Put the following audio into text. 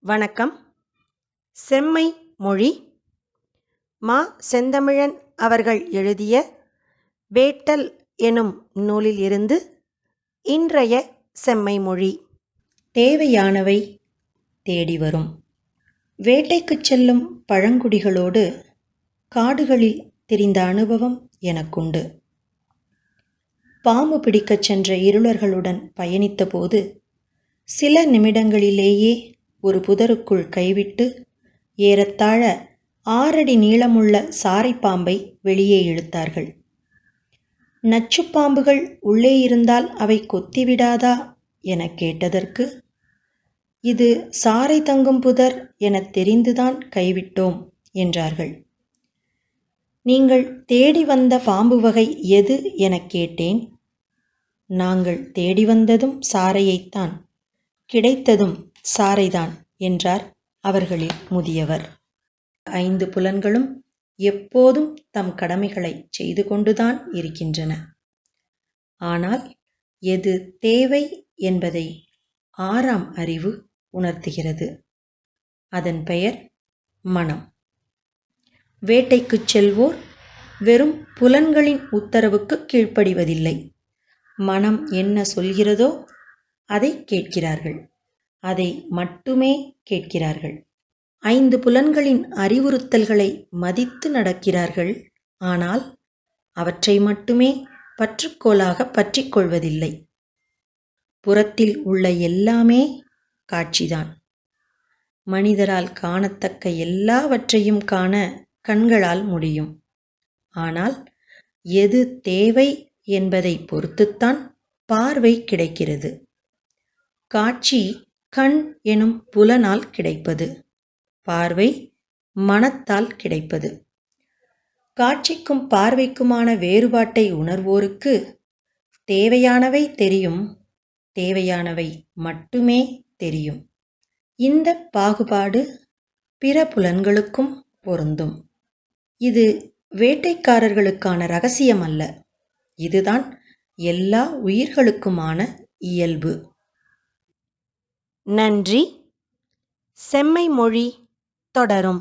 வணக்கம். செம்மை மொழி மா. செந்தமிழன் அவர்கள் எழுதிய வேட்டல் எனும் நூலில் இருந்து இன்றைய செம்மை மொழி. தேவையானவை தேடி வரும். வேட்டைக்குச் செல்லும் பழங்குடிகளோடு காடுகளில் திரிந்த அனுபவம் எனக்குண்டு. பாம்பு பிடிக்கச் சென்ற இருளர்களுடன் பயணித்தபோது சில நிமிடங்களிலேயே ஒரு புதருக்குள் கைவிட்டு ஏறத்தாழ 6 அடி நீளமுள்ள சாரைப்பாம்பை வெளியே இழுத்தார்கள். நச்சுப்பாம்புகள் உள்ளே இருந்தால் அவை கொத்திவிடாதா எனக் கேட்டதற்கு, இது சாரை தங்கும் புதர் எனத் தெரிந்துதான் கைவிட்டோம் என்றார்கள். நீங்கள் தேடி வந்த பாம்பு வகை எது எனக் கேட்டேன். நாங்கள் தேடி வந்ததும் சாரையைத்தான், கிடைத்ததும் சாரைதான் என்றார் அவர்களில் முதியவர். 5 புலன்களும் எப்போதும் தம் கடமைகளை செய்து கொண்டுதான் இருக்கின்றன. ஆனால் எது தேவை என்பதை 6ஆம் அறிவு உணர்த்துகிறது. அதன் பெயர் மனம். வேட்டைக்குச் செல்வோர் வெறும் புலன்களின் உத்தரவுக்கு கீழ்ப்படிவதில்லை. மனம் என்ன சொல்கிறதோ அதை கேட்கிறார்கள். அதை மட்டுமே கேட்கிறார்கள். 5 புலன்களின் அறிவுறுத்தல்களை மதித்து நடக்கிறார்கள். ஆனால் அவற்றை மட்டுமே பற்றுக்கோலாக பற்றிக் கொள்வதில்லை. புறத்தில் உள்ள எல்லாமே காட்சிதான். மனிதரால் காணத்தக்க எல்லாவற்றையும் காண கண்களால் முடியும். ஆனால் எது தேவை என்பதை பொறுத்துத்தான் பார்வை கிடைக்கிறது. காட்சி கண் எனும் புலனால் கிடைப்பது, பார்வை மனத்தால் கிடைப்பது. காட்சிக்கும் பார்வைக்குமான வேறுபாட்டை உணர்வோருக்கு தேவையானவை தெரியும், தேவையானவை மட்டுமே தெரியும். இந்த பாகுபாடு பிற புலன்களுக்கும் பொருந்தும். இது வேட்டைக்காரர்களுக்கான ரகசியம் அல்ல. இதுதான் எல்லா உயிர்களுக்குமான இயல்பு. நன்றி. செம்மை மொழி தொடரும்.